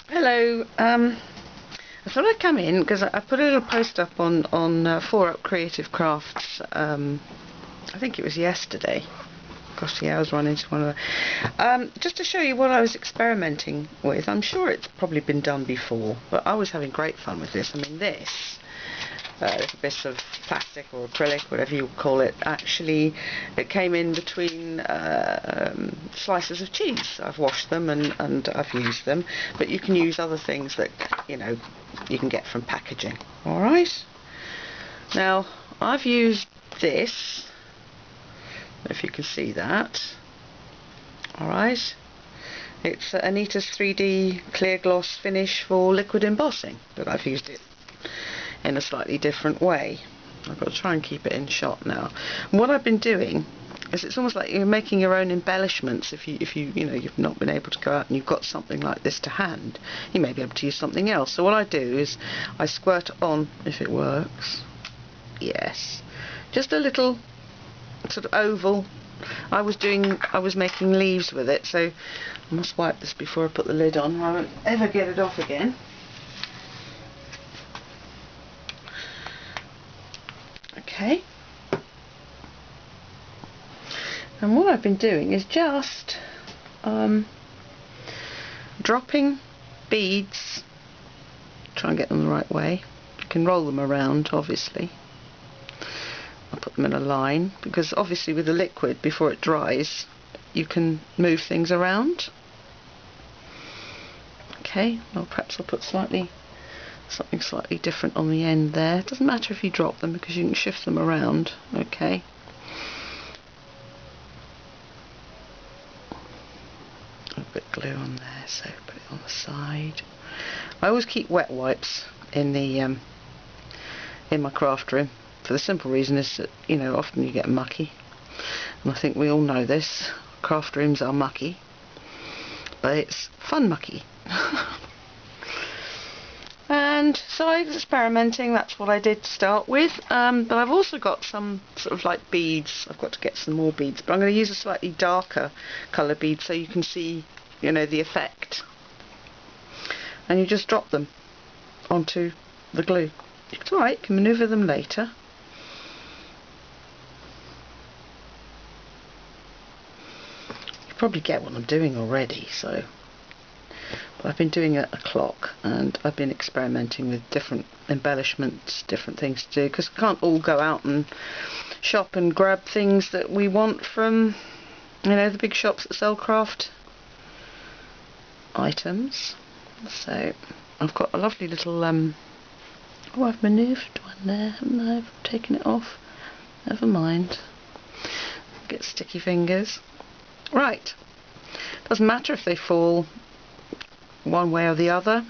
Hello. I thought I'd come in because I put a little post up on 4 Up Creative Crafts. I think it was yesterday. Gosh, the hours run into one of them. Just to show you what I was experimenting with. I'm sure it's probably been done before, but I was having great fun with this. I mean, this little bit of plastic or acrylic, whatever you call it, actually it came in between slices of cheese. I've washed them and I've used them, but you can use other things that you can get from packaging. Alright, now I've used this, if you can see that. Alright, it's Anita's 3D clear gloss finish for liquid embossing, but I've used it in a slightly different way. I've got to try and keep it in shot now. And what I've been doing is, it's almost like you're making your own embellishments. If you've not been able to go out and you've got something like this to hand, you may be able to use something else. So what I do is I squirt on, if it works, yes, just a little sort of oval. I was making leaves with it, so I must wipe this before I put the lid on. I won't ever get it off again. Okay, and what I've been doing is just dropping beads, try and get them the right way. You can roll them around, obviously. I'll put them in a line, because obviously with the liquid, before it dries, you can move things around. Okay, well, perhaps I'll put something slightly different on the end there. It doesn't matter if you drop them, because you can shift them around. Okay. A bit of glue on there, so put it on the side. I always keep wet wipes in the in my craft room, for the simple reason is that often you get mucky, and I think we all know this. Craft rooms are mucky, but it's fun mucky. And so I was experimenting. That's what I did to start with, but I've also got some sort of like beads. I've got to get some more beads, but I'm going to use a slightly darker colour bead so you can see the effect. And you just drop them onto the glue. It's alright, you can manoeuvre them later. You probably get what I'm doing already, so. But I've been doing a clock, and I've been experimenting with different embellishments, different things to do, because we can't all go out and shop and grab things that we want from the big shops that sell craft items. So I've got a lovely little oh, I've manoeuvred one there, haven't I? I've taken it off. Never mind. Get sticky fingers. Right. Doesn't matter if they fall one way or the other.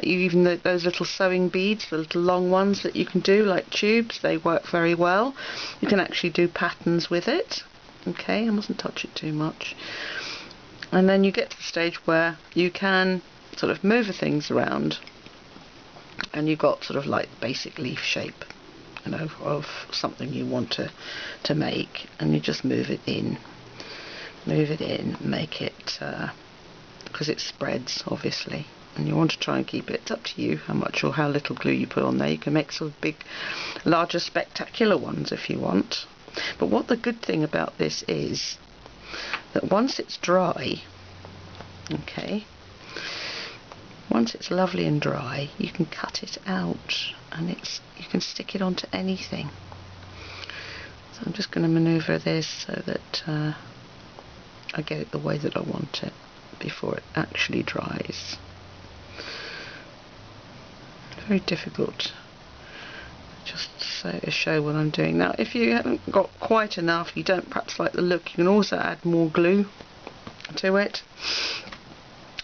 Even those little sewing beads, the little long ones that you can do like tubes, they work very well. You can actually do patterns with it. Okay, I mustn't touch it too much. And then you get to the stage where you can sort of move things around, and you've got sort of like basic leaf shape of something you want to make, and you just move it in, make it because it spreads obviously, and you want to try and keep it. It's up to you how much or how little glue you put on there. You can make sort of big, larger, spectacular ones if you want. But what the good thing about this is that once it's dry, okay, once it's lovely and dry, you can cut it out, and you can stick it onto anything. So I'm just going to manoeuvre this so that I get it the way that I want it before it actually dries. Very difficult just to show what I'm doing. Now if you haven't got quite enough, you don't perhaps like the look, you can also add more glue to it.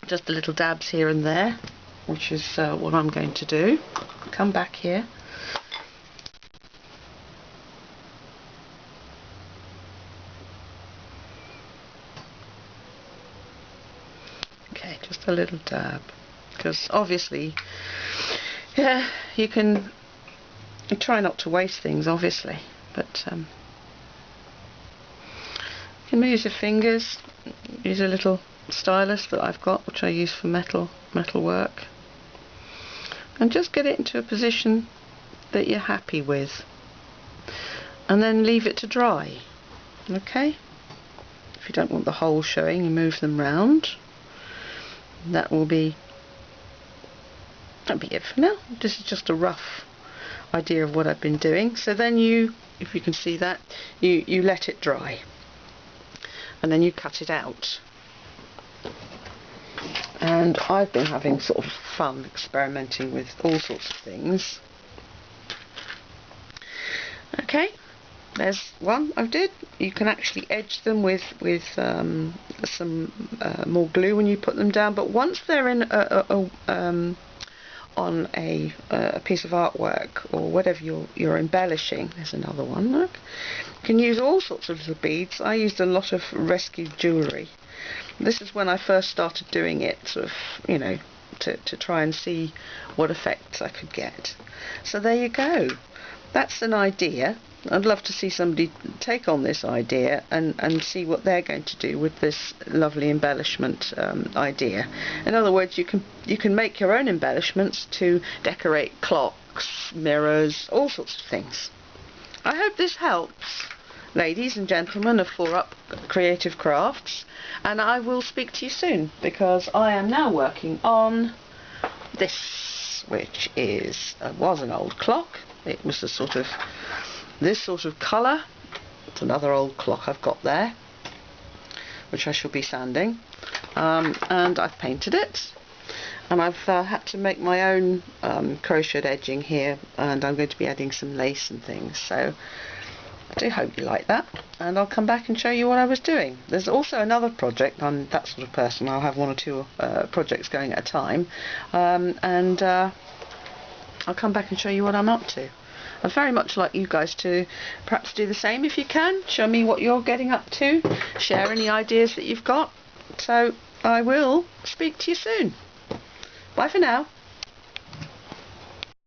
Just a little dabs here and there, which is what I'm going to do. Come back here. Okay, just a little dab, because obviously, yeah, you try not to waste things, obviously, but you can use your fingers, use a little stylus that I've got, which I use for metal work, and just get it into a position that you're happy with, and then leave it to dry. Okay, if you don't want the holes showing, you move them round. That'll be it for now. This is just a rough idea of what I've been doing. So then you, if you can see that, you let it dry, and then you cut it out. And I've been having sort of fun experimenting with all sorts of things. Okay, there's one I did. You can actually edge them with some more glue when you put them down, but once they're in on a piece of artwork or whatever you're embellishing, there's another one, look. You can use all sorts of little beads. I used a lot of rescued jewellery. This is when I first started doing it, sort of, you know, to try and see what effects I could get. So there you go. That's an idea. I'd love to see somebody take on this idea and see what they're going to do with this lovely embellishment idea. In other words, you can make your own embellishments to decorate clocks, mirrors, all sorts of things. I hope this helps, ladies and gentlemen of 4UP Creative Crafts, and I will speak to you soon, because I am now working on this, which was an old clock. It was a sort of this sort of colour. It's another old clock I've got there, which I shall be sanding, and I've painted it, and I've had to make my own crochet edging here, and I'm going to be adding some lace and things. So I do hope you like that, and I'll come back and show you what I was doing. There's also another project. I'm that sort of person. I'll have one or two projects going at a time, and I'll come back and show you what I'm up to. I'd very much like you guys to perhaps do the same if you can. Show me what you're getting up to. Share any ideas that you've got. So I will speak to you soon. Bye for now.